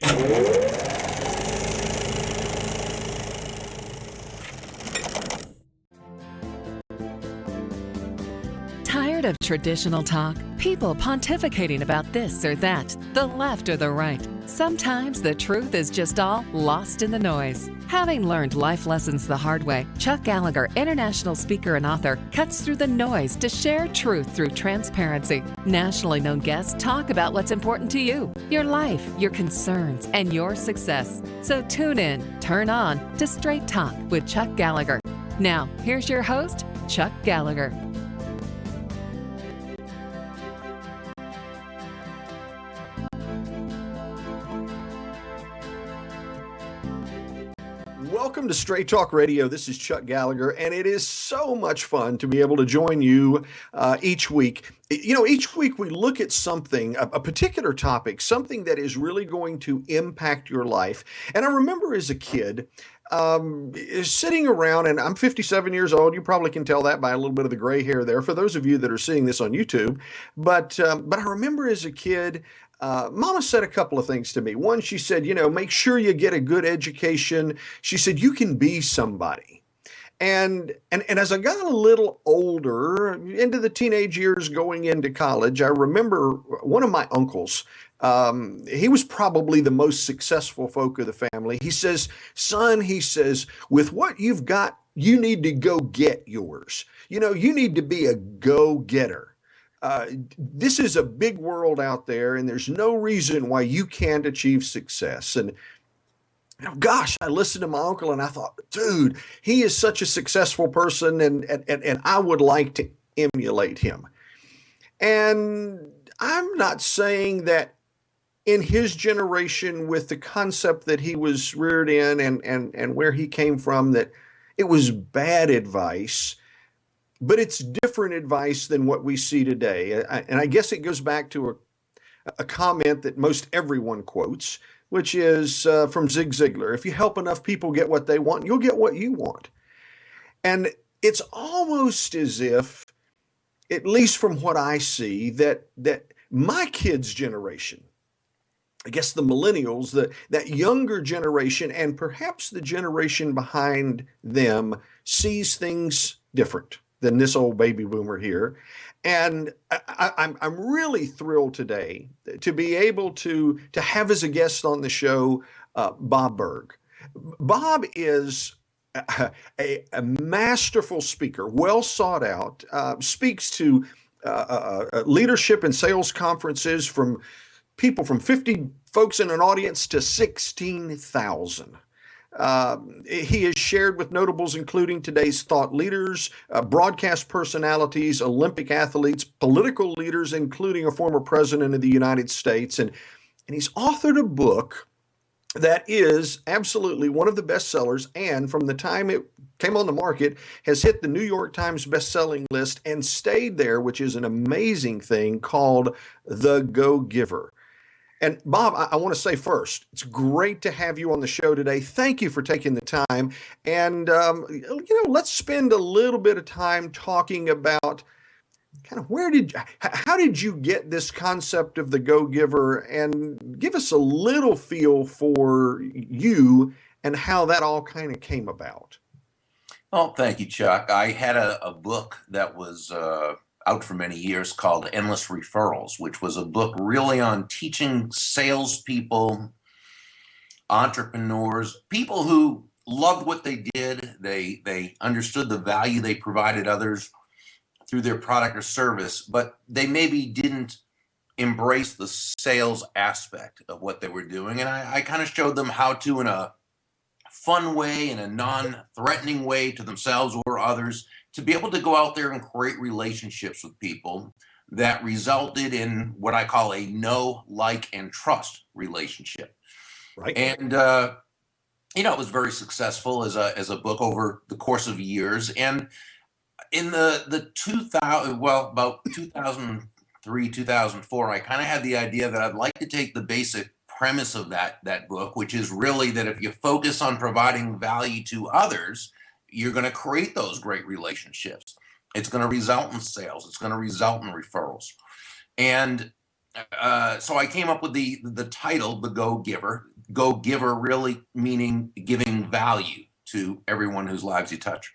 Tired of traditional talk? People pontificating about this or that, the left or the right. Sometimes the truth is just all lost in the noise. Having learned life lessons the hard way, Chuck Gallagher, international speaker and author, cuts through the noise to share truth through transparency. Nationally known guests talk about what's important to you, your life, your concerns, and your success. So tune in, turn on to Straight Talk with Chuck Gallagher. Now, here's your host, Chuck Gallagher. Welcome to Straight Talk Radio. This is Chuck Gallagher, and it is so much fun to be able to join you each week. You know, each week we look at something, a particular topic, something that is really going to impact your life. And I remember as a kid, sitting around, and I'm 57 years old. You probably can tell that by a little bit of the gray hair there, for those of you that are seeing this on YouTube. But I remember as a kid, Mama said a couple of things to me. One, she said, you know, make sure you get a good education. She said, you can be somebody. And as I got a little older, into the teenage years going into college, I remember one of my uncles, he was probably the most successful folk of the family. He says, son, he says, with what you've got, you need to go get yours. You know, you need to be a go-getter. This is a big world out there, and there's no reason why you can't achieve success. And you know, gosh, I listened to my uncle and I thought, dude, he is such a successful person, and I would like to emulate him. And I'm not saying that in his generation, with the concept that he was reared in and where he came from, that it was bad advice. But it's different advice than what we see today. And I guess it goes back to a comment that most everyone quotes, which is from Zig Ziglar. If you help enough people get what they want, you'll get what you want. And it's almost as if, at least from what I see, that my kids' generation, I guess the millennials, that younger generation, and perhaps the generation behind them, sees things different than this old baby boomer here. And I'm really thrilled today to be able to have as a guest on the show Bob Burg. Bob is a masterful speaker, well sought out, speaks to leadership and sales conferences from people from 50 folks in an audience to 16,000. He has shared with notables including today's thought leaders, broadcast personalities, Olympic athletes, political leaders, including a former president of the United States. And he's authored a book that is absolutely one of the bestsellers, and from the time it came on the market, has hit the New York Times bestselling list and stayed there, which is an amazing thing, called The Go-Giver. And Bob, I want to say first, it's great to have you on the show today. Thank you for taking the time. And, let's spend a little bit of time talking about kind of how did you get this concept of the go-giver, and give us a little feel for you and how that all kind of came about. Oh, thank you, Chuck. I had a book that was out for many years called Endless Referrals, which was a book really on teaching salespeople, entrepreneurs, people who loved what they did. They understood the value they provided others through their product or service, but they maybe didn't embrace the sales aspect of what they were doing. And I kind of showed them how to, in a fun way, in a non-threatening way to themselves or others, to be able to go out there and create relationships with people that resulted in what I call a know, like, and trust relationship. Right. And, it was very successful as a book over the course of years. And in the 2000, about 2003, 2004, I kind of had the idea that I'd like to take the basic premise of that book, which is really that if you focus on providing value to others, you're going to create those great relationships. It's going to result in sales. It's going to result in referrals. And so I came up with the title, The Go-Giver. go-giver really meaning giving value to everyone whose lives you touch.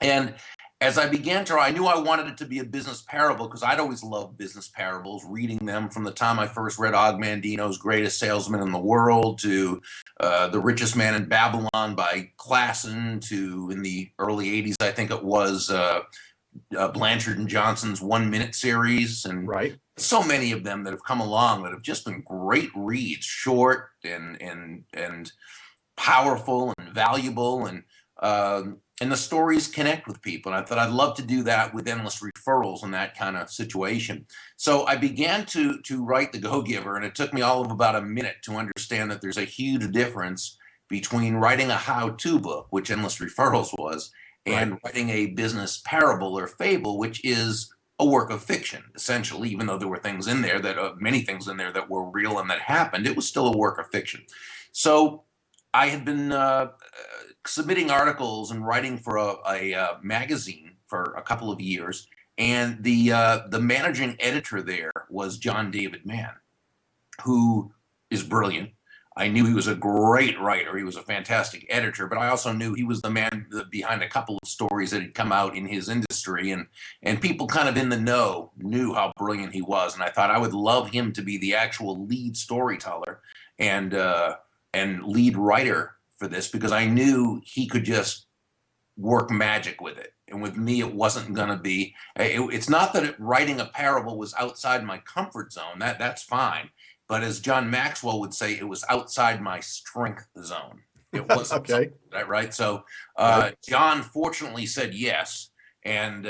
And as I began to, I knew I wanted it to be a business parable because I'd always loved business parables, reading them from the time I first read Og Mandino's Greatest Salesman in the World to The Richest Man in Babylon by Klassen to, in the early 80s, I think it was Blanchard and Johnson's 1 Minute series. And Right. so many of them that have come along that have just been great reads, short and powerful and valuable, and the stories connect with people. And I thought I'd love to do that with endless referrals in that kind of situation. So I began to write The Go-Giver, and it took me all of about a minute to understand that there's a huge difference between writing a how-to book, which Endless Referrals was, and writing a business parable or fable, which is a work of fiction, essentially. Even though there were things in there that many things in there that were real and that happened, it was still a work of fiction. So I had been submitting articles and writing for a magazine for a couple of years, and the managing editor there was John David Mann, who is brilliant. I knew he was a great writer. He was a fantastic editor, but I also knew he was the man behind a couple of stories that had come out in his industry, and people kind of in the know knew how brilliant he was. And I thought I would love him to be the actual lead storyteller and lead writer for this, because I knew he could just work magic with it. And with me, it wasn't going to be, it's not that writing a parable was outside my comfort zone. That's fine. But as John Maxwell would say, it was outside my strength zone. It wasn't Okay. right? So John fortunately said yes. And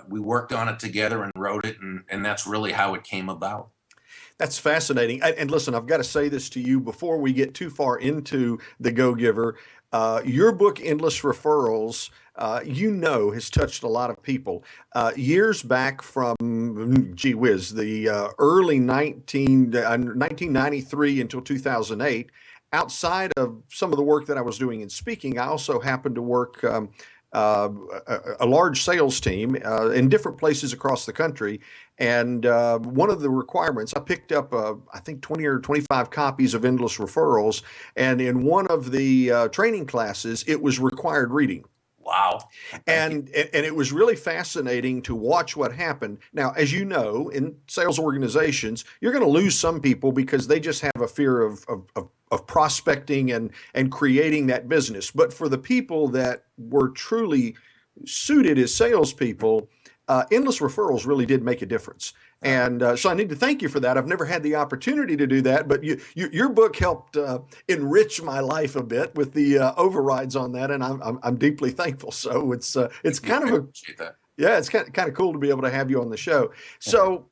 we worked on it together and wrote it. And that's really how it came about. That's fascinating. And listen, I've got to say this to you before we get too far into The Go-Giver. Your book, Endless Referrals, has touched a lot of people. Years back from, gee whiz, the early 1993 until 2008, outside of some of the work that I was doing in speaking, I also happened to work a large sales team in different places across the country. And one of the requirements, I picked up, I think 20 or 25 copies of Endless Referrals. And in one of the training classes, it was required reading. Wow. And it was really fascinating to watch what happened. Now, as you know, in sales organizations, you're going to lose some people because they just have a fear of prospecting and creating that business. But for the people that were truly suited as salespeople, Endless Referrals really did make a difference. And so I need to thank you for that. I've never had the opportunity to do that, but your book helped enrich my life a bit with the overrides on that, and I'm deeply thankful. So it's kind of it's kind of cool to be able to have you on the show. So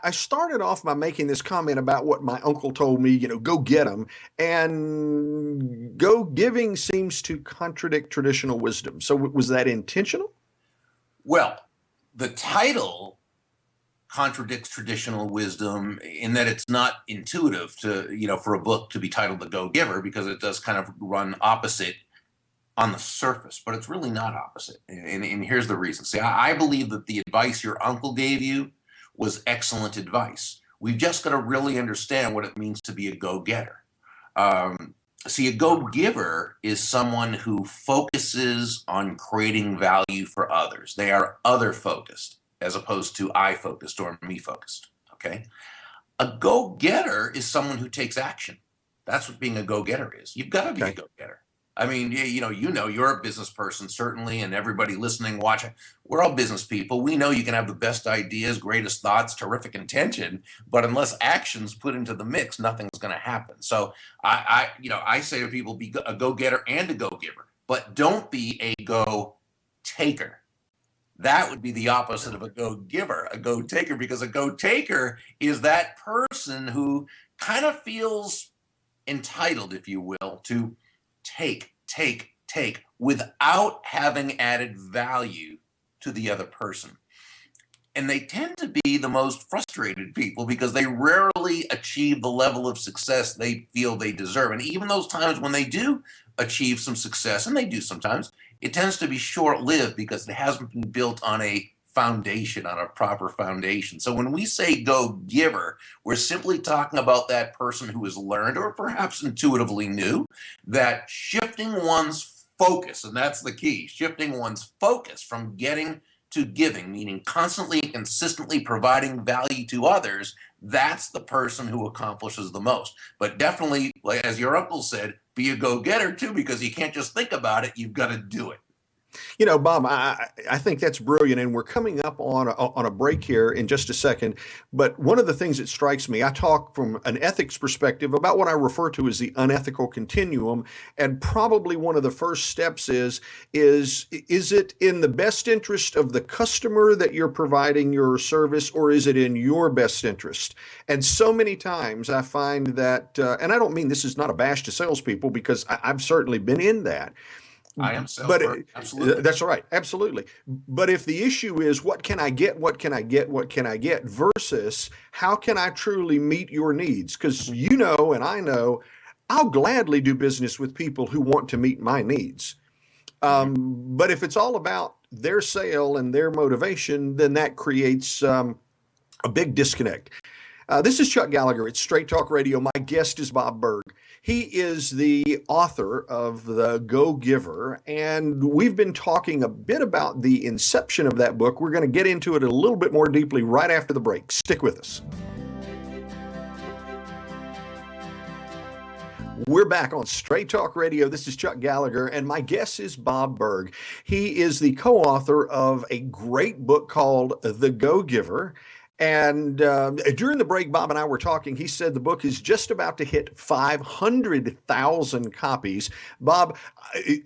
I started off by making this comment about what my uncle told me, go get them, and go giving seems to contradict traditional wisdom. So was that intentional? Well, the title contradicts traditional wisdom in that it's not intuitive to, for a book to be titled The Go-Giver, because it does kind of run opposite on the surface, but it's really not opposite. And here's the reason. See, I believe that the advice your uncle gave you was excellent advice. We've just got to really understand what it means to be a go-getter. See, a go-giver is someone who focuses on creating value for others. They are other-focused as opposed to I-focused or me-focused, okay? A go-getter is someone who takes action. That's what being a go-getter is. You've got to be a go-getter. I mean, you're a business person, certainly, and everybody listening, watching, we're all business people. We know you can have the best ideas, greatest thoughts, terrific intention, but unless action's put into the mix, nothing's going to happen. So I say to people, be a go-getter and a go-giver, but don't be a go-taker. That would be the opposite of a go-giver, a go-taker, because a go-taker is that person who kind of feels entitled, if you will, to take without having added value to the other person. And they tend to be the most frustrated people because they rarely achieve the level of success they feel they deserve. And even those times when they do achieve some success, and they do sometimes, it tends to be short-lived because it hasn't been built on a foundation, on a proper foundation. So when we say go giver, we're simply talking about that person who has learned, or perhaps intuitively knew, that shifting one's focus, and that's the key, shifting one's focus from getting to giving, meaning constantly, consistently providing value to others, that's the person who accomplishes the most. But definitely, like as your uncle said, be a go-getter too, because you can't just think about it, you've got to do it. You know, Bob, I think that's brilliant, and we're coming up on a break here in just a second. But one of the things that strikes me, I talk from an ethics perspective about what I refer to as the unethical continuum, and probably one of the first steps is it in the best interest of the customer that you're providing your service, or is it in your best interest? And so many times I find that, and I don't mean this is not a bash to salespeople, because I've certainly been in that. I am But absolutely. that's right, absolutely. But if the issue is what can I get, what can I get, what can I get, versus how can I truly meet your needs? Because you know, and I know, I'll gladly do business with people who want to meet my needs. But if it's all about their sale and their motivation, then that creates a big disconnect. This is Chuck Gallagher. It's Straight Talk Radio. My guest is Bob Burg. He is the author of The Go-Giver, and we've been talking a bit about the inception of that book. We're going to get into it a little bit more deeply right after the break. Stick with us. We're back on Straight Talk Radio. This is Chuck Gallagher, and my guest is Bob Burg. He is the co-author of a great book called The Go-Giver. And during the break, Bob and I were talking. He said the book is just about to hit 500,000 copies. Bob,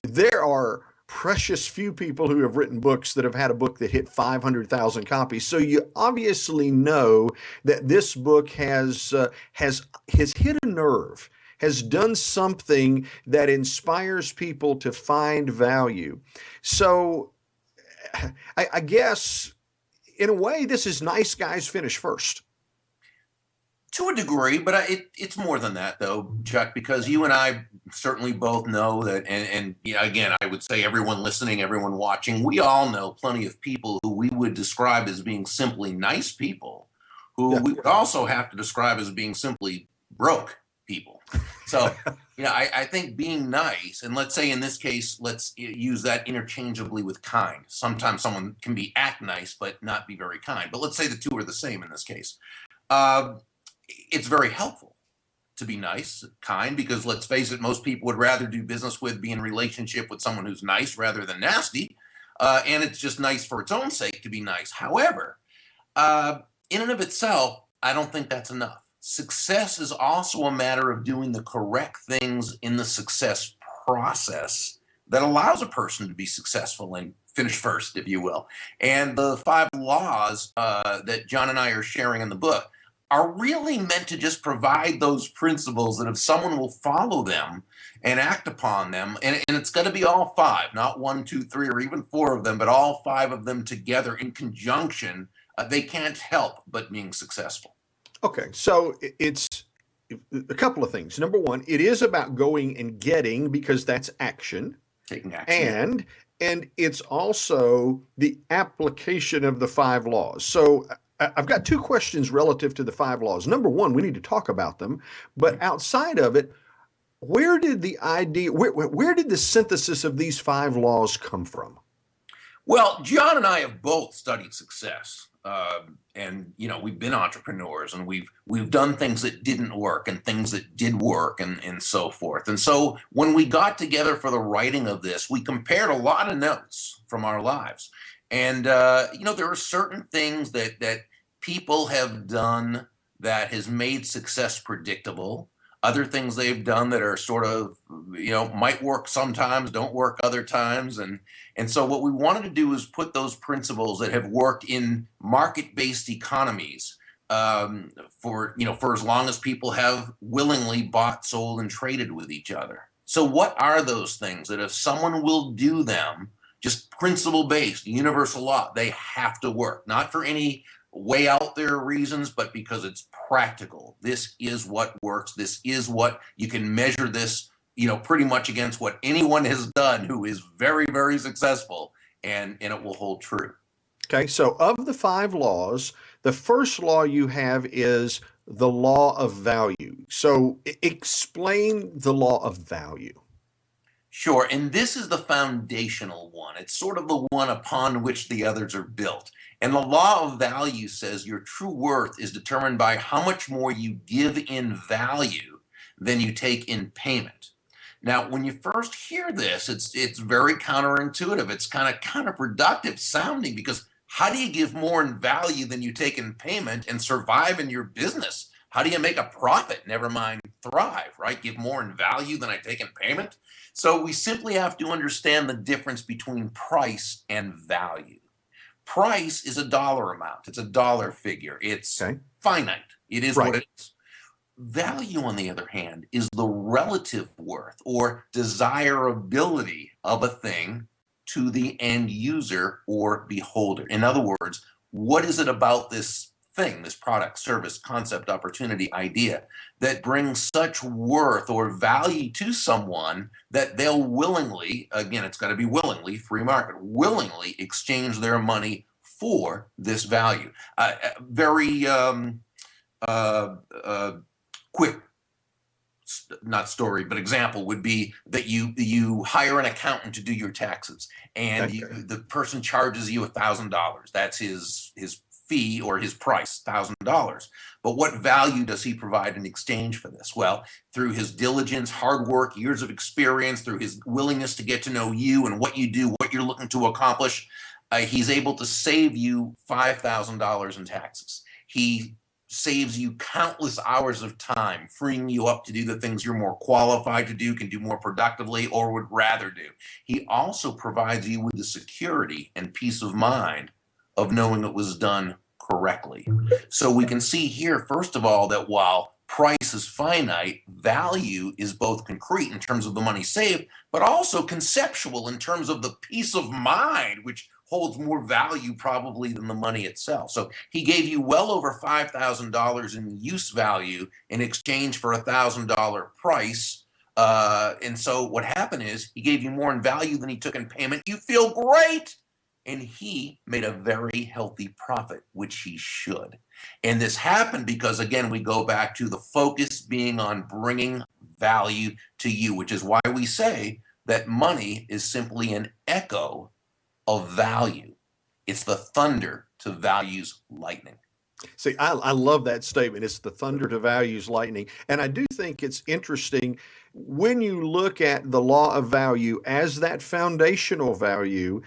there are precious few people who have written books that have had a book that hit 500,000 copies. So you obviously know that this book has hit a nerve, has done something that inspires people to find value. So I guess, in a way, this is nice guys finish first. To a degree, but it's more than that, though, Chuck, because you and I certainly both know that, and you know, again, I would say everyone listening, everyone watching, we all know plenty of people who we would describe as being simply nice people, who we would also have to describe as being simply broke people. So, you know, I think being nice, and let's say in this case, let's use that interchangeably with kind. Sometimes someone can act nice, but not be very kind. But let's say the two are the same in this case. It's very helpful to be nice, kind, because let's face it, most people would rather do business with, be in relationship with someone who's nice rather than nasty. And it's just nice for its own sake to be nice. However, in and of itself, I don't think that's enough. Success is also a matter of doing the correct things in the success process that allows a person to be successful and finish first, if you will. And the 5 laws that John and I are sharing in the book are really meant to just provide those principles that if someone will follow them and act upon them, and it's going to be all 5, not 1, 2, 3, or even 4 of them, but all 5 of them together in conjunction, they can't help but being successful. Okay, so it's a couple of things. Number one, it is about going and getting, because that's action. Taking action. And it's also the application of the 5 laws. So I've got 2 questions relative to the 5 laws. Number one, we need to talk about them. But outside of it, where did the idea, where did the synthesis of these 5 laws come from? Well, John and I have both studied success. And, you know, we've been entrepreneurs, and we've done things that didn't work and things that did work, and so forth. And so when we got together for the writing of this, we compared a lot of notes from our lives. And, you know, there are certain things that people have done that has made success predictable. Other things they've done that are sort of, you know, might work sometimes, don't work other times. And so what we wanted to do is put those principles that have worked in market-based economies for as long as people have willingly bought, sold, and traded with each other. So what are those things that if someone will do them, just principle-based, universal law, they have to work, not for any way out there reasons, but because it's practical. This is what works. This is what you can measure this, you know, pretty much against what anyone has done who is very, very successful, and it will hold true. Okay, so of the five laws, the first law you have is the law of value. So explain the law of value. Sure. And this is the foundational one. It's sort of the one upon which the others are built. And the law of value says your true worth is determined by how much more you give in value than you take in payment. Now, when you first hear this, it's very counterintuitive. It's kind of counterproductive sounding, because how do you give more in value than you take in payment and survive in your business? How do you make a profit? Never mind thrive, right? Give more in value than I take in payment. So we simply have to understand the difference between price and value. Price is a dollar amount. It's a dollar figure. It's Okay. finite. It is Right. what it is. Value, on the other hand, is the relative worth or desirability of a thing to the end user or beholder. In other words, what is it about this thing, this product, service, concept, opportunity, idea, that brings such worth or value to someone that they'll willingly, again, it's got to be willingly, free market, willingly exchange their money for this value? Very quick, not story, but example would be that you hire an accountant to do your taxes, and Okay. the person charges you $1,000. That's his fee or his price, $1,000. But what value does he provide in exchange for this? Well, through his diligence, hard work, years of experience, through his willingness to get to know you and what you do, what you're looking to accomplish, he's able to save you $5,000 in taxes. He saves you countless hours of time, freeing you up to do the things you're more qualified to do, can do more productively, or would rather do. He also provides you with the security and peace of mind of knowing it was done correctly. So we can see here, first of all, that while price is finite, value is both concrete in terms of the money saved, but also conceptual in terms of the peace of mind, which holds more value probably than the money itself. So he gave you well over $5,000 in use value in exchange for $1,000 price. And so what happened is he gave you more in value than he took in payment. You feel great. And he made a very healthy profit, which he should. And this happened because, again, we go back to the focus being on bringing value to you, which is why we say that money is simply an echo of value. It's the thunder to value's lightning. See, I love that statement. It's the thunder to values lightning. And I do think it's interesting when you look at the law of value as that foundational value.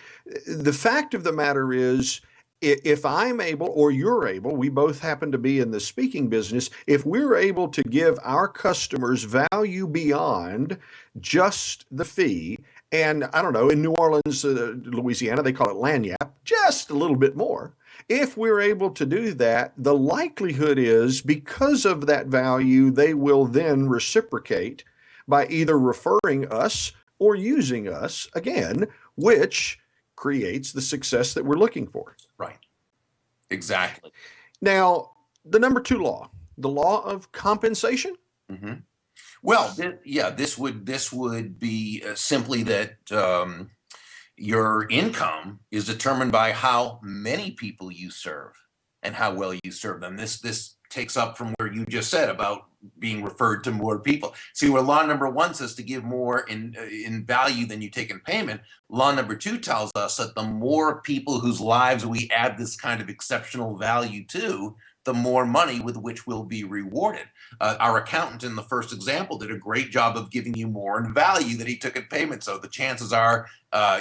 The fact of the matter is, if I'm able, or you're able, we both happen to be in the speaking business, if we're able to give our customers value beyond just the fee, and I don't know, in New Orleans, Louisiana, they call it lagniappe, just a little bit more. If we're able to do that, the likelihood is because of that value, they will then reciprocate by either referring us or using us again, which creates the success that we're looking for. Right. Exactly. Now, the number two law, the law of compensation. Mm-hmm. Well, this would be simply that your income is determined by how many people you serve and how well you serve them. This takes up from where you just said about being referred to more people. See, where law number one says to give more in value than you take in payment, law number two tells us that the more people whose lives we add this kind of exceptional value to, the more money with which we'll be rewarded. Our accountant in the first example did a great job of giving you more in value than he took in payment. So the chances are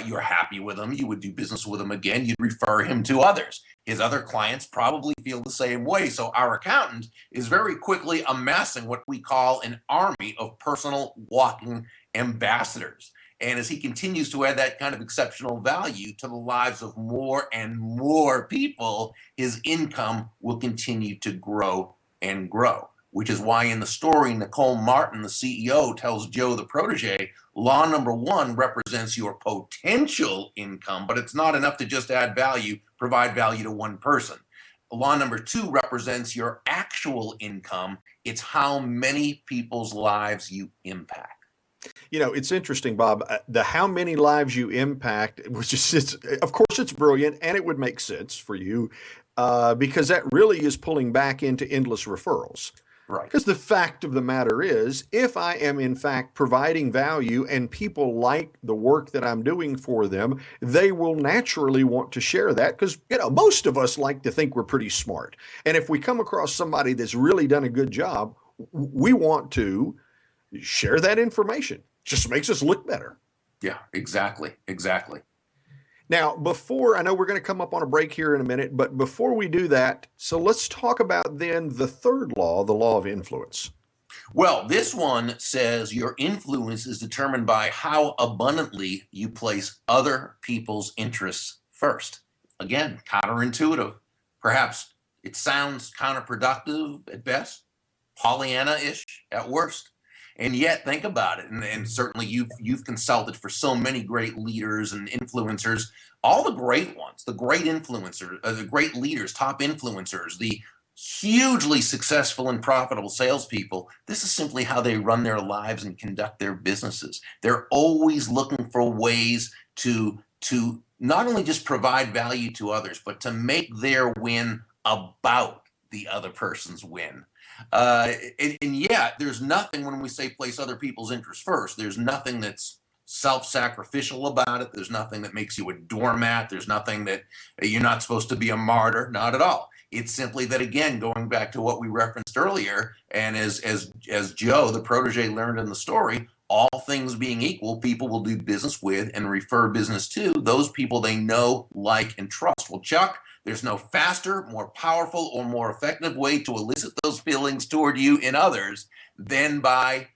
you're happy with him. You would do business with him again. You'd refer him to others. His other clients probably feel the same way. So our accountant is very quickly amassing what we call an army of personal walking ambassadors. And as he continues to add that kind of exceptional value to the lives of more and more people, his income will continue to grow and grow, which is why in the story, Nicole Martin, the CEO, tells Joe, the protege, law number one represents your potential income, but it's not enough to just add value, provide value to one person. Law number two represents your actual income. It's how many people's lives you impact. It's interesting, Bob, the how many lives you impact, which is, of course, it's brilliant and it would make sense for you because that really is pulling back into endless referrals. Right. Because the fact of the matter is, if I am in fact providing value and people like the work that I'm doing for them, they will naturally want to share that because, most of us like to think we're pretty smart. And if we come across somebody that's really done a good job, we want to share that information. Just makes us look better. Yeah, exactly. Exactly. Now, I know we're going to come up on a break here in a minute, but before we do that, so let's talk about then the third law, the law of influence. Well, this one says your influence is determined by how abundantly you place other people's interests first. Again, counterintuitive. Perhaps it sounds counterproductive at best, Pollyanna-ish at worst. And yet, think about it. And certainly, you've consulted for so many great leaders and influencers. All the great ones, the great influencers, the great leaders, top influencers, the hugely successful and profitable salespeople. This is simply how they run their lives and conduct their businesses. They're always looking for ways to not only just provide value to others, but to make their win about the other person's win. And yeah, there's nothing when we say place other people's interests first. There's nothing that's self-sacrificial about it. There's nothing that makes you a doormat. There's nothing that you're not supposed to be a martyr. Not at all. It's simply that, again, going back to what we referenced earlier, and as Joe, the protege, learned in the story, all things being equal, people will do business with and refer business to those people they know, like, and trust. Well, Chuck, there's no faster, more powerful, or more effective way to elicit those feelings toward you in others than by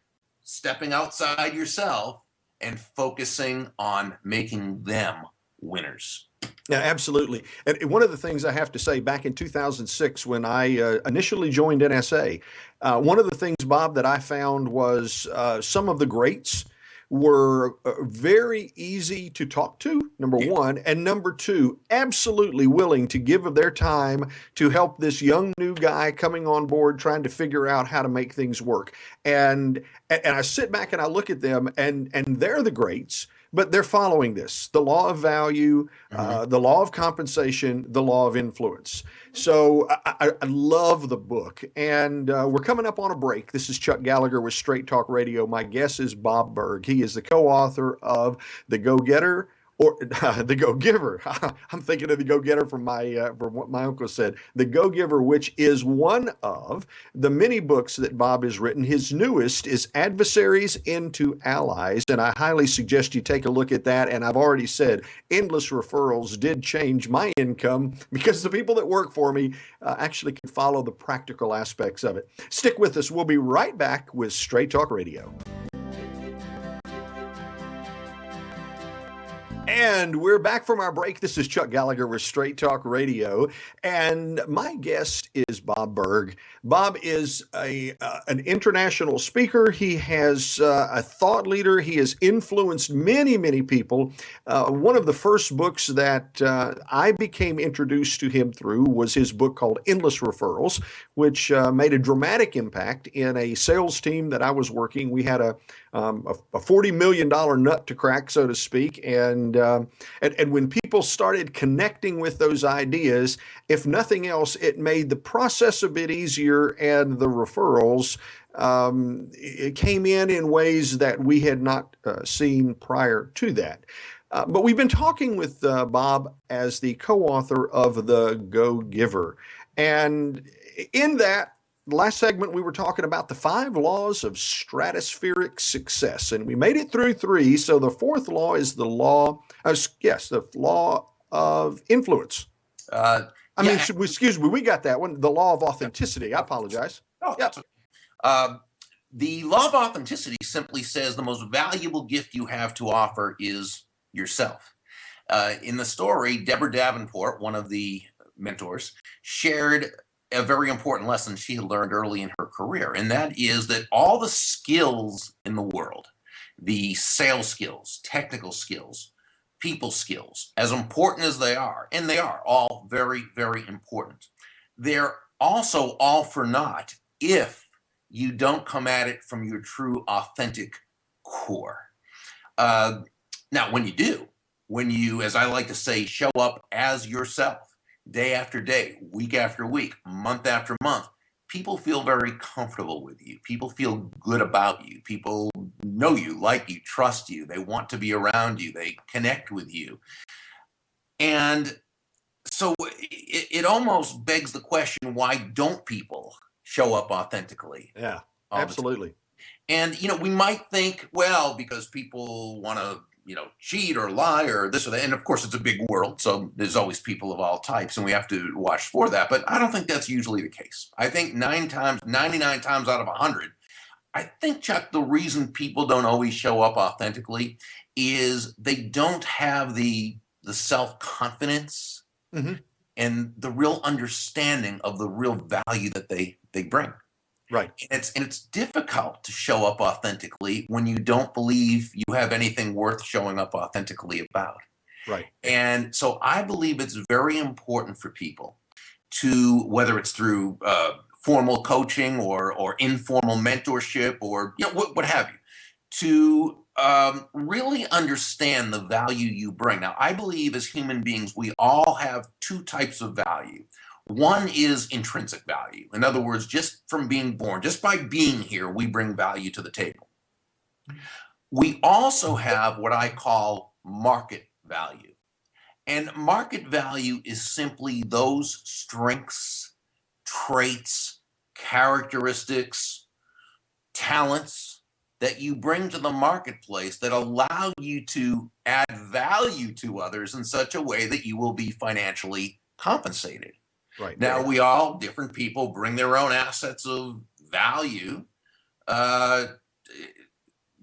stepping outside yourself and focusing on making them winners. Yeah, absolutely. And one of the things I have to say, back in 2006, when I initially joined NSA, one of the things, Bob, that I found was some of the greats were very easy to talk to, number one, and number two, absolutely willing to give of their time to help this young new guy coming on board trying to figure out how to make things work. And I sit back and I look at them, and they're the greats, but they're following this, the law of value, the law of compensation, the law of influence. So I love the book. And we're coming up on a break. This is Chuck Gallagher with Straight Talk Radio. My guest is Bob Burg. He is the co-author of The Go-Getter, or The Go-Giver. I'm thinking of The Go-Getter from what my uncle said. The Go-Giver, which is one of the many books that Bob has written. His newest is Adversaries into Allies, and I highly suggest you take a look at that. And I've already said, endless referrals did change my income because the people that work for me actually can follow the practical aspects of it. Stick with us. We'll be right back with Straight Talk Radio. And we're back from our break. This is Chuck Gallagher with Straight Talk Radio, and my guest is Bob Burg. Bob is an international speaker. He has a thought leader. He has influenced many, many people. One of the first books that I became introduced to him through was his book called Endless Referrals, which made a dramatic impact in a sales team that I was working. We had a $40 million nut to crack, so to speak. And when people started connecting with those ideas, if nothing else, it made the process a bit easier, and the referrals it came in ways that we had not seen prior to that. But we've been talking with Bob as the co-author of The Go-Giver. And in that last segment, we were talking about the 5 laws of stratospheric success, and we made it through 3. So the 4th law is the law of influence. Excuse me, we got that one. The law of authenticity. I apologize. Oh, yep. The law of authenticity simply says the most valuable gift you have to offer is yourself. In the story, Deborah Davenport, one of the mentors, shared a very important lesson she had learned early in her career, and that is that all the skills in the world, the sales skills, technical skills, people skills, as important as they are, and they are all very, very important, they're also all for naught if you don't come at it from your true, authentic core. Now, when you, as I like to say, show up as yourself, day after day, week after week, month after month, people feel very comfortable with you. People feel good about you. People know you, like you, trust you. They want to be around you. They connect with you. And so it almost begs the question, why don't people show up authentically? Yeah, absolutely. And, we might think, well, because people want to, cheat or lie or this or that. And of course, it's a big world. So there's always people of all types and we have to watch for that. But I don't think that's usually the case. I think 99 times out of 100, I think, Chuck, the reason people don't always show up authentically is they don't have the self-confidence and the real understanding of the real value that they bring. Right. And it's difficult to show up authentically when you don't believe you have anything worth showing up authentically about. Right. And so I believe it's very important for people to, whether it's through formal coaching or informal mentorship or what have you, to really understand the value you bring. Now, I believe as human beings, we all have two types of value. One is intrinsic value. In other words, just from being born, just by being here, we bring value to the table. We also have what I call market value. And market value is simply those strengths, traits, characteristics, talents that you bring to the marketplace that allow you to add value to others in such a way that you will be financially compensated. Right. Now, different people bring their own assets of value.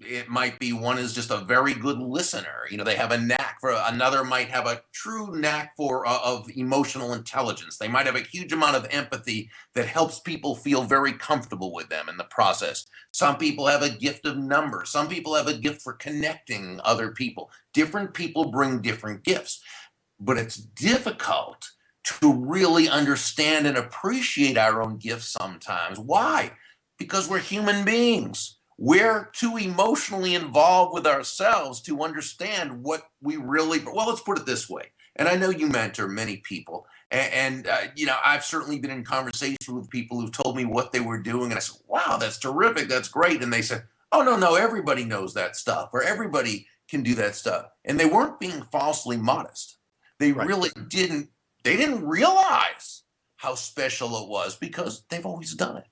It might be one is just a very good listener. They have a knack for, another might have a true knack of emotional intelligence. They might have a huge amount of empathy that helps people feel very comfortable with them in the process. Some people have a gift of numbers. Some people have a gift for connecting other people. Different people bring different gifts, but it's difficult to really understand and appreciate our own gifts sometimes. Why? Because we're human beings. We're too emotionally involved with ourselves to understand what we really, well, let's put it this way. And I know you mentor many people. And I've certainly been in conversation with people who've told me what they were doing. And I said, wow, that's terrific. That's great. And they said, oh, no, everybody knows that stuff, or everybody can do that stuff. And they weren't being falsely modest. They really didn't. They didn't realize how special it was because they've always done it.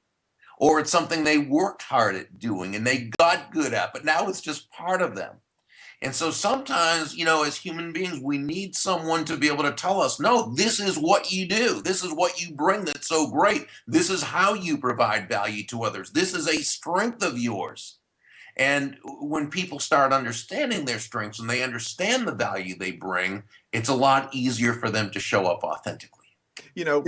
Or it's something they worked hard at doing and they got good at, but now it's just part of them. And so sometimes, as human beings, we need someone to be able to tell us, no, this is what you do. This is what you bring that's so great. This is how you provide value to others. This is a strength of yours. And when people start understanding their strengths and they understand the value they bring, it's a lot easier for them to show up authentically.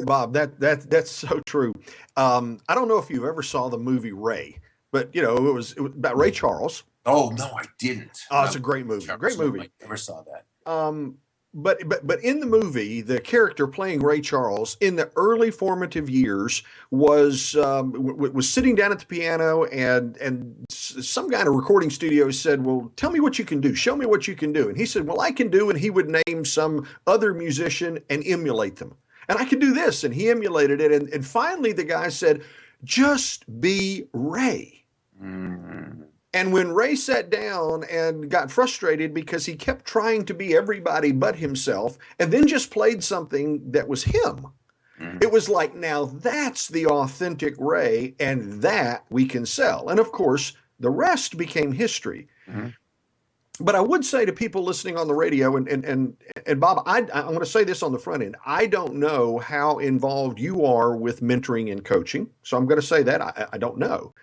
Bob, that's so true. I don't know if you ever saw the movie Ray, but it was about Ray Charles. Oh no, I didn't. Oh, it's a great movie. Great movie. I never saw that. But in the movie, the character playing Ray Charles in the early formative years was sitting down at the piano, and some guy in a recording studio said, "Well, tell me what you can do. Show me what you can do." And he said, "Well, I can do," and he would name some other musician and emulate them. And I can do this, and he emulated it. And finally, the guy said, "Just be Ray." Mm-hmm. And when Ray sat down and got frustrated because he kept trying to be everybody but himself and then just played something that was him, it was like, now that's the authentic Ray, and that we can sell. And of course, the rest became history. Mm-hmm. But I would say to people listening on the radio, and Bob, I want to say this on the front end. I don't know how involved you are with mentoring and coaching. So I'm going to say that I don't know.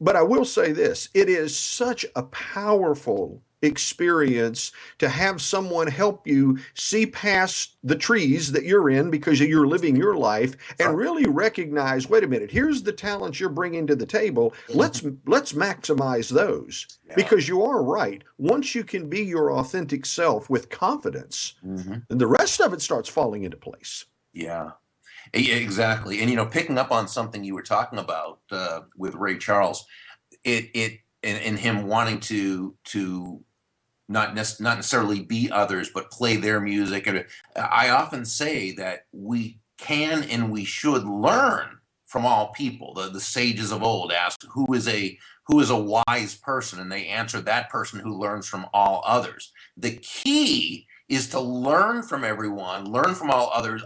But I will say this, it is such a powerful experience to have someone help you see past the trees that you're in because you're living your life and really recognize, wait a minute, here's the talents you're bringing to the table. Let's maximize those, because you are right. Once you can be your authentic self with confidence, then the rest of it starts falling into place. Yeah. Exactly. And, picking up on something you were talking about with Ray Charles, it in him wanting to not necessarily be others, but play their music. And I often say that we can and we should learn from all people. The sages of old asked, who is a wise person? And they answered, that person who learns from all others. The key is to learn from everyone, learn from all others,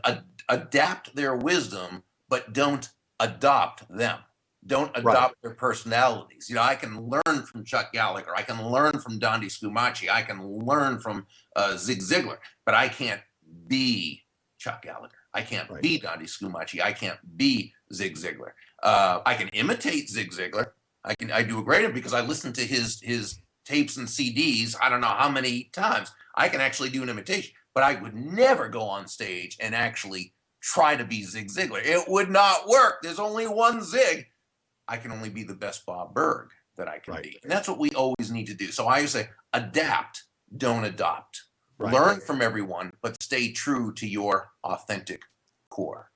adapt their wisdom, but don't adopt them. Don't adopt their personalities. I can learn from Chuck Gallagher. I can learn from Dondi Scumaci. I can learn from Zig Ziglar, but I can't be Chuck Gallagher. I can't be Dondi Scumaci. I can't be Zig Ziglar. I can imitate Zig Ziglar. I do a great because I listen to his tapes and CDs. I don't know how many times. I can actually do an imitation, but I would never go on stage and actually try to be Zig Ziglar. It would not work. There's only one Zig. I can only be the best Bob Burg that I can be. And that's what we always need to do. So I always say, adapt, don't adopt. Learn from everyone, but stay true to your authentic core.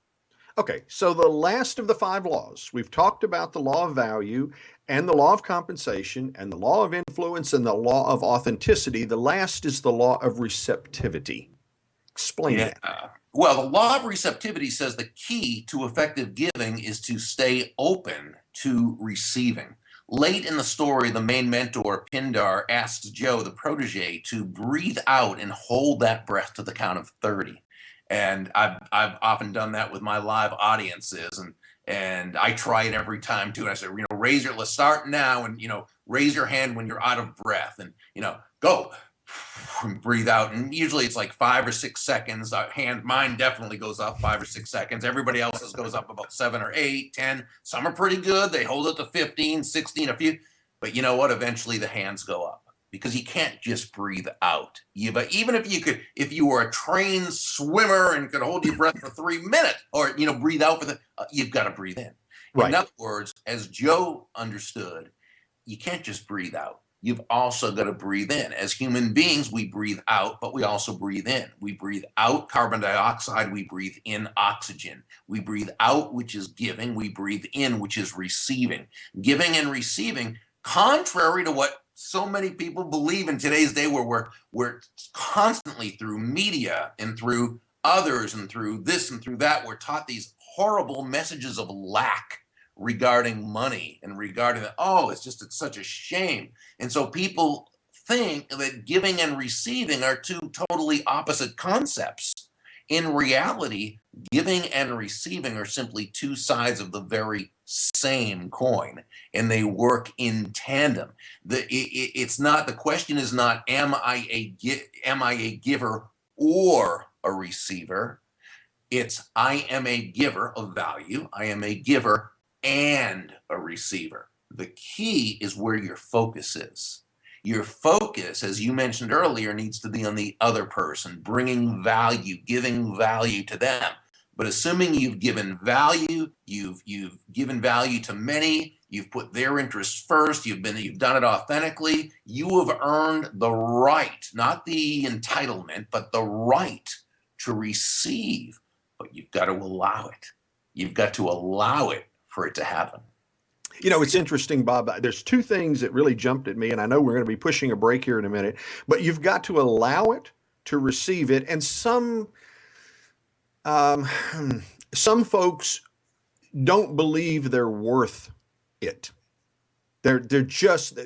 Okay, so the last of the 5 laws, we've talked about the law of value and the law of compensation and the law of influence and the law of authenticity. The last is the law of receptivity. Explain that. Well, the law of receptivity says the key to effective giving is to stay open to receiving. Late in the story, the main mentor, Pindar, asks Joe, the protege, to breathe out and hold that breath to the count of 30. And I've often done that with my live audiences, and I try it every time too. And I say, let's start now, and raise your hand when you're out of breath, and go. Breathe out, and usually it's like 5 or 6 seconds. Mine definitely goes up 5 or 6 seconds. Everybody else's goes up about 7 or 8, 10. Some are pretty good. They hold it to 15, 16, a few. But you know what? Eventually the hands go up because you can't just breathe out. But even if you were a trained swimmer and could hold your breath for 3 minutes, or breathe out you've got to breathe in. In other words, as Joe understood, you can't just breathe out. You've also got to breathe in. As human beings, we breathe out, but we also breathe in. We breathe out carbon dioxide. We breathe in oxygen. We breathe out, which is giving. We breathe in, which is receiving. Giving and receiving, contrary to what so many people believe in today's day, where we're constantly through media and through others and through this and through that, we're taught these horrible messages of lack regarding money and regarding it's such a shame. And so people think that giving and receiving are two totally opposite concepts. In reality, giving and receiving are simply two sides of the very same coin, and they work in tandem. The question is not am I a giver or a receiver? It's I am a giver of value. I am a giver and a receiver. The key is where your focus is. Your focus, as you mentioned earlier, needs to be on the other person, bringing value, giving value to them. But assuming you've given value, you've given value to many, you've put their interests first, you've done it authentically, you have earned the right, not the entitlement, but the right to receive. But you've got to allow it. You've got to allow it for it to happen. It's interesting, Bob. There's 2 things that really jumped at me, and I know we're going to be pushing a break here in a minute, but you've got to allow it to receive it. And some folks don't believe they're worth it. They're just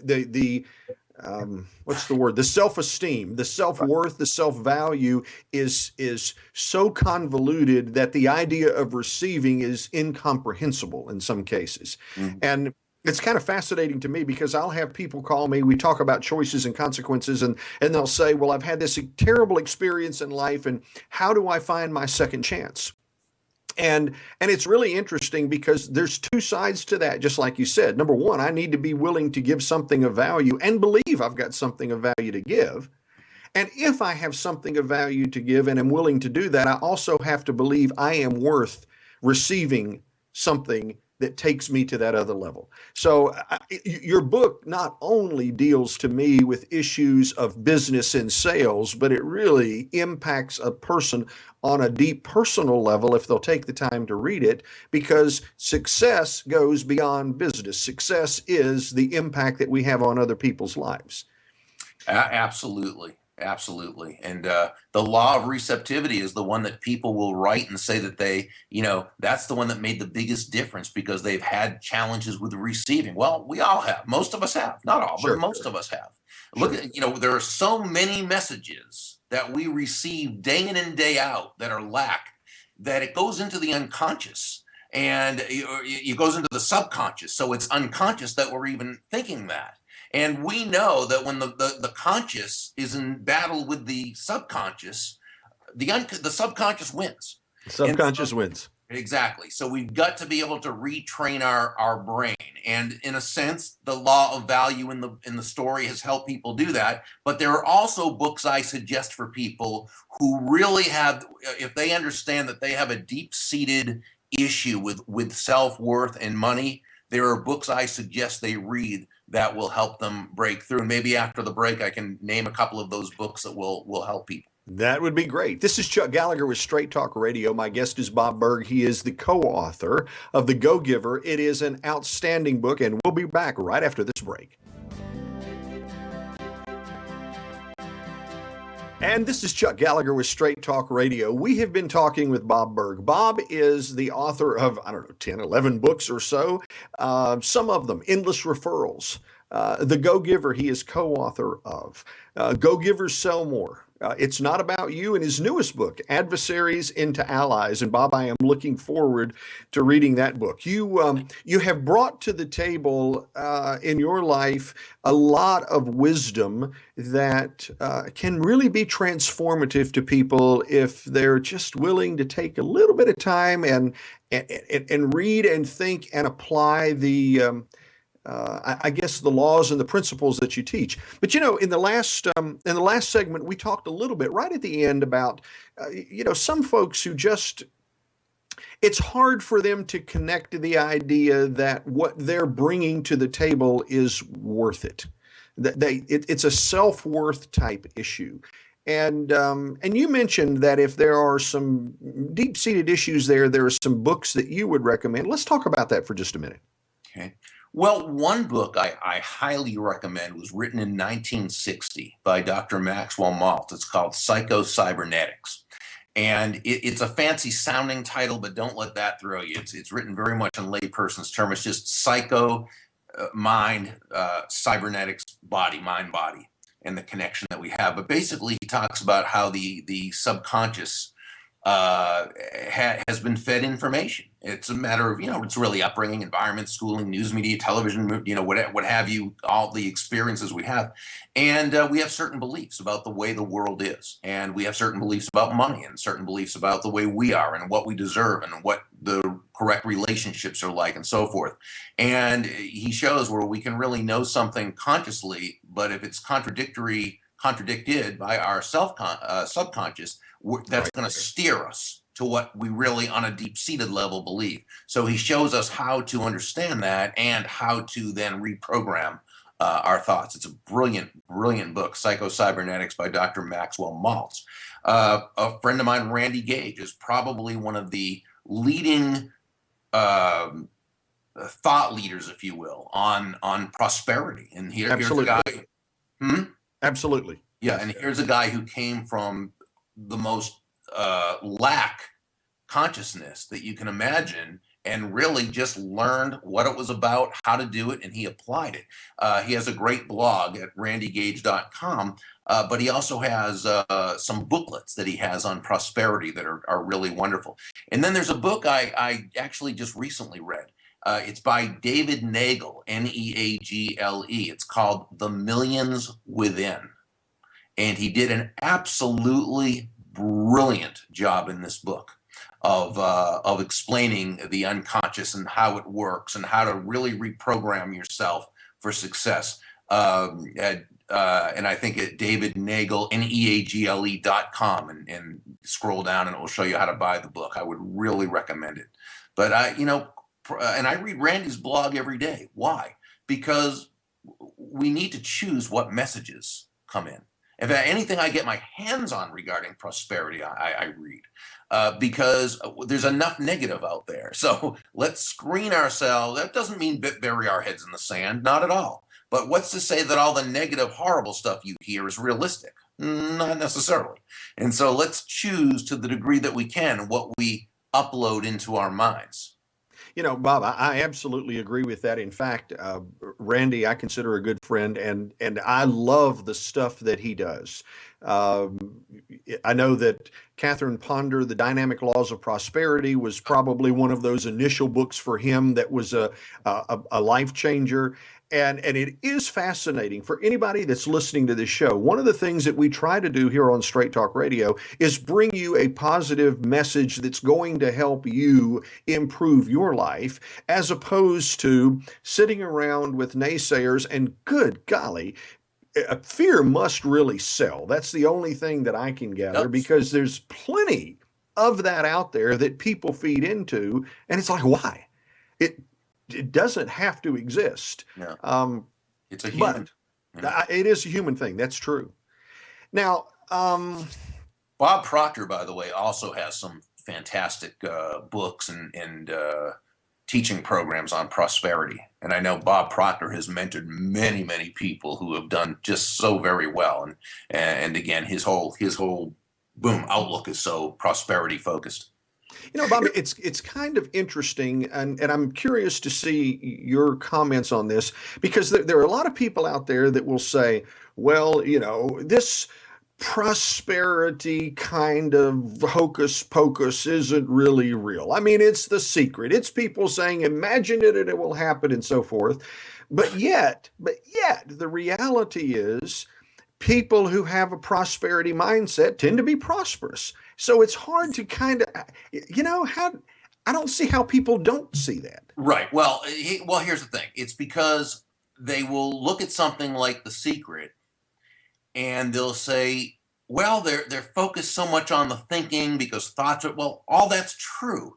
what's the word? The self-esteem, the self-worth, the self-value is so convoluted that the idea of receiving is incomprehensible in some cases. Mm-hmm. And it's kind of fascinating to me because I'll have people call me, we talk about choices and consequences, and they'll say, well, I've had this terrible experience in life, and how do I find my second chance? And it's really interesting because there's 2 sides to that, just like you said. Number one, I need to be willing to give something of value and believe I've got something of value to give. And if I have something of value to give and am willing to do that, I also have to believe I am worth receiving something that takes me to that other level. So your book not only deals to me with issues of business and sales, but it really impacts a person on a deep personal level if they'll take the time to read it, because success goes beyond business. Success is the impact that we have on other people's lives. Absolutely. Absolutely. And the law of receptivity is the one that people will write and say that that's the one that made the biggest difference because they've had challenges with receiving. Well, we all have. Most of us have. Not all, but most of us have. Look at, there are so many messages that we receive day in and day out that are lack, that it goes into the unconscious and it goes into the subconscious. So it's unconscious that we're even thinking that. And we know that when the conscious is in battle with the subconscious, the subconscious wins. Subconscious wins. Exactly. So we've got to be able to retrain our brain. And in a sense, the law of value in the story has helped people do that. But there are also books I suggest for people who really have, if they understand that they have a deep-seated issue with self-worth and money, there are books I suggest they read that will help them break through. And maybe after the break, I can name a couple of those books that will help people. That would be great. This is Chuck Gallagher with Straight Talk Radio. My guest is Bob Burg. He is the co-author of The Go-Giver. It is an outstanding book, and we'll be back right after this break. And this is Chuck Gallagher with Straight Talk Radio. We have been talking with Bob Burg. Bob is the author of, 10, 11 books or so. Some of them, Endless Referrals. The Go-Giver, he is co-author of. Go-Givers Sell More. It's Not About You, and his newest book, Adversaries into Allies. And Bob, I am looking forward to reading that book. You have brought to the table in your life a lot of wisdom that can really be transformative to people if they're just willing to take a little bit of time and read and think and apply the I guess the laws and the principles that you teach. But in the last segment, we talked a little bit right at the end about some folks who just, it's hard for them to connect to the idea that what they're bringing to the table is worth it. That it's a self-worth type issue. And you mentioned that if there are some deep-seated issues there are some books that you would recommend. Let's talk about that for just a minute. Okay. Well, one book I highly recommend was written in 1960 by Dr. Maxwell Maltz. It's called Psycho-Cybernetics. And it's a fancy sounding title, but don't let that throw you. It's written very much in layperson's term. It's just psycho, mind, cybernetics, body, mind, body, and the connection that we have. But basically, he talks about how the subconscious has been fed information. It's a matter of, it's really upbringing, environment, schooling, news media, television, what have you, all the experiences we have. And we have certain beliefs about the way the world is. And we have certain beliefs about money and certain beliefs about the way we are and what we deserve and what the correct relationships are like and so forth. And he shows where we can really know something consciously, but if it's contradicted by our subconscious, that's going to steer us to what we really on a deep-seated level believe. So he shows us how to understand that and how to then reprogram our thoughts. It's a brilliant, brilliant book, Psycho-Cybernetics by Dr. Maxwell Maltz. A friend of mine, Randy Gage, is probably one of the leading thought leaders, if you will, on prosperity. And here's a guy. Absolutely. Yeah, and here's a guy who came from the most lack consciousness that you can imagine and really just learned what it was about, how to do it, and he applied it. He has a great blog at randygage.com, but he also has some booklets that he has on prosperity that are really wonderful. And then there's a book I actually just recently read. It's by David Nagel, Neagle. It's called The Millions Within. And he did an absolutely brilliant job in this book of explaining the unconscious and how it works and how to really reprogram yourself for success. And I think at David Nagel, Neagle.com, and scroll down and it will show you how to buy the book. I would really recommend it. But and I read Randy's blog every day. Why? Because we need to choose what messages come in. If anything I get my hands on regarding prosperity, I read, because there's enough negative out there. So let's screen ourselves. That doesn't mean bury our heads in the sand, not at all. But what's to say that all the negative, horrible stuff you hear is realistic? Not necessarily. And so let's choose, to the degree that we can, what we upload into our minds. You know, Bob, I absolutely agree with that. In fact, Randy, I consider a good friend, and I love the stuff that he does. Um, I know that Catherine Ponder, The Dynamic Laws of Prosperity, was probably one of those initial books for him that was a life changer. And it is fascinating for anybody that's listening to this show. One of the things that we try to do here on Straight Talk Radio is bring you a positive message that's going to help you improve your life, as opposed to sitting around with naysayers. And good golly, fear must really sell. That's the only thing that I can gather, Yep. because there's plenty of that out there that people feed into. And it's like, why? It doesn't have to exist. Yeah. It's a human. But it is a human thing. That's true. Now, Bob Proctor, by the way, also has some fantastic books and teaching programs on prosperity. And I know Bob Proctor has mentored many, many people who have done just so very well. And again, his whole outlook is so prosperity focused. you know, Bobby, it's kind of interesting, and I'm curious to see your comments on this, because there are a lot of people out there that will say, well, you know, this prosperity kind of hocus pocus isn't really real. I mean, it's the secret. It's people saying, imagine it and it will happen, and so forth. But yet, the reality is people who have a prosperity mindset tend to be prosperous. So it's hard to kind of, I don't see how people don't see that. Right. Well, here's the thing. It's because they will look at something like The Secret and they'll say, well, they're focused so much on the thinking because thoughts are, well, all that's true.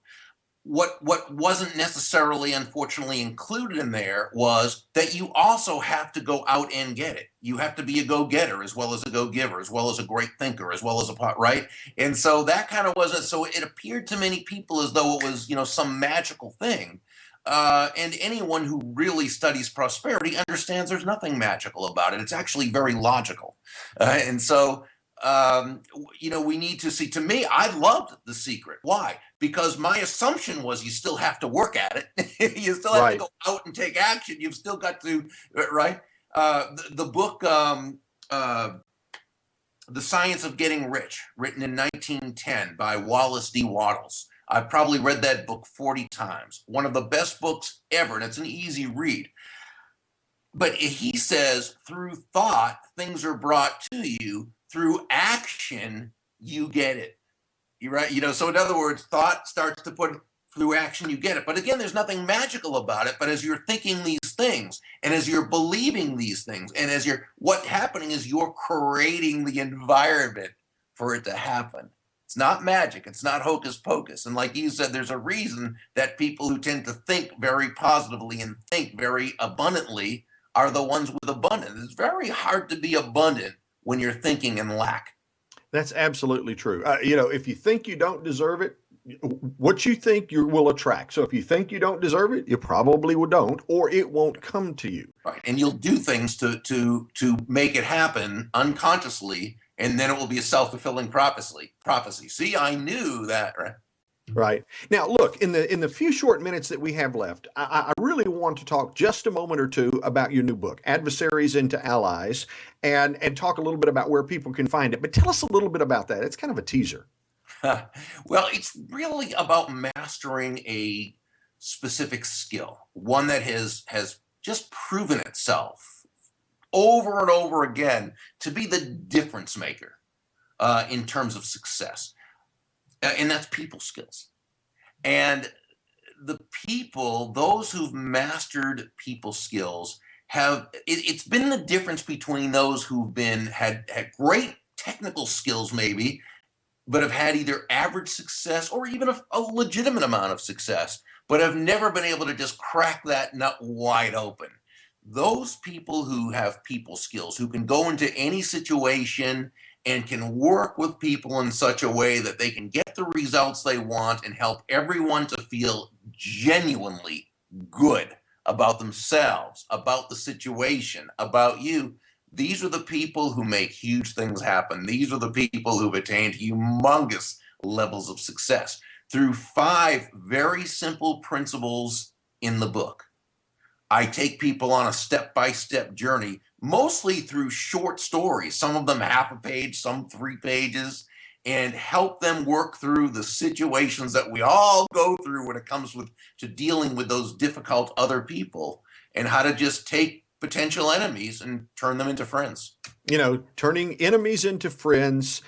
What wasn't necessarily, unfortunately, included in there was that you also have to go out and get it. You have to be a go-getter as well as a go-giver, as well as a great thinker, as well as right? And so that kind of wasn't, so it appeared to many people as though it was, some magical thing. And anyone who really studies prosperity understands there's nothing magical about it. It's actually very logical. And so, we need to see, to me, I loved The Secret. Why? Because my assumption was you still have to work at it. You still have to go out and take action. You've still got to, right? The book, The Science of Getting Rich, written in 1910 by Wallace D. Wattles. I've probably read that book 40 times. One of the best books ever, and it's an easy read. But he says, through thought, things are brought to you. Through action, you get it. You're right. So in other words, thought starts to put, through action, you get it. But again, there's nothing magical about it. But as you're thinking these things, and as you're believing these things, and as what's happening is you're creating the environment for it to happen. It's not magic. It's not hocus pocus. And like you said, there's a reason that people who tend to think very positively and think very abundantly are the ones with abundance. It's very hard to be abundant when you're thinking in lack. That's absolutely true. If you think you don't deserve it, what you think you will attract. So if you think you don't deserve it, you probably don't, or it won't come to you. Right. And you'll do things to make it happen unconsciously, and then it will be a self-fulfilling prophecy. See, I knew that, right? Right. Now, look, in the few short minutes that we have left, I really want to talk just a moment or two about your new book, Adversaries into Allies, and talk a little bit about where people can find it. But tell us a little bit about that. It's kind of a teaser. Well, it's really about mastering a specific skill, one that has just proven itself over and over again to be the difference maker in terms of success. And that's people skills. And the people, those who've mastered people skills, it's been the difference between those who've had great technical skills maybe, but have had either average success or even a legitimate amount of success. but have never been able to just crack that nut wide open. Those people who have people skills, who can go into any situation and can work with people in such a way that they can get the results they want and help everyone to feel genuinely good about themselves, about the situation, about you. These are the people who make huge things happen. These are the people who've attained humongous levels of success through 5 very simple principles in the book. I take people on a step-by-step journey, mostly through short stories, some of them half a page, some 3 pages, and help them work through the situations that we all go through when it comes to dealing with those difficult other people, and how to just take potential enemies and turn them into friends. Turning enemies into friends,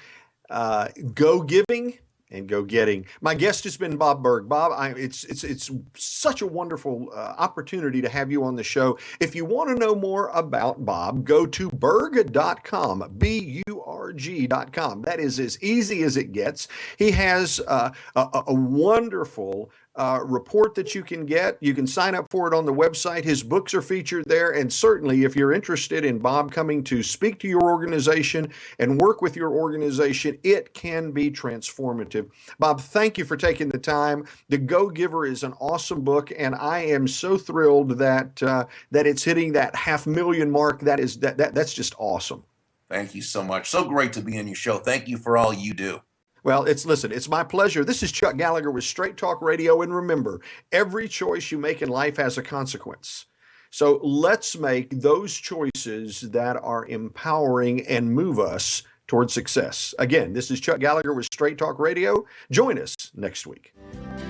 go giving and go getting. My guest has been Bob Burg. Bob, it's such a wonderful opportunity to have you on the show. If you want to know more about Bob, go to burg.com, Burg.com. That is as easy as it gets. He has a wonderful report that you can get. You can sign up for it on the website. His books are featured there. And certainly, if you're interested in Bob coming to speak to your organization and work with your organization, it can be transformative. Bob, thank you for taking the time. The Go-Giver is an awesome book, and I am so thrilled that that it's hitting that 500,000 mark. That's just awesome. Thank you so much. So great to be on your show. Thank you for all you do. Well, it's my pleasure. This is Chuck Gallagher with Straight Talk Radio. And remember, every choice you make in life has a consequence. So let's make those choices that are empowering and move us towards success. Again, this is Chuck Gallagher with Straight Talk Radio. Join us next week.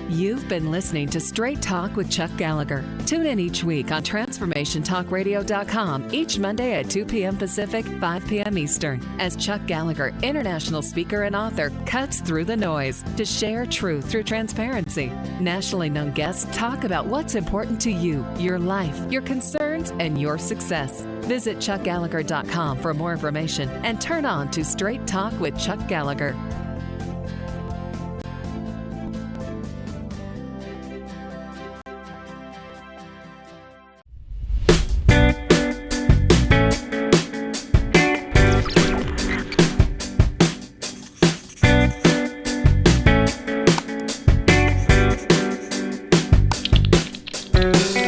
You've been listening to Straight Talk with Chuck Gallagher. Tune in each week on TransformationTalkRadio.com each Monday at 2 p.m. Pacific, 5 p.m. Eastern, as Chuck Gallagher, international speaker and author, cuts through the noise to share truth through transparency. Nationally known guests talk about what's important to you, your life, your concerns, and your success. Visit ChuckGallagher.com for more information and turn on to Straight Talk with Chuck Gallagher. Thank you.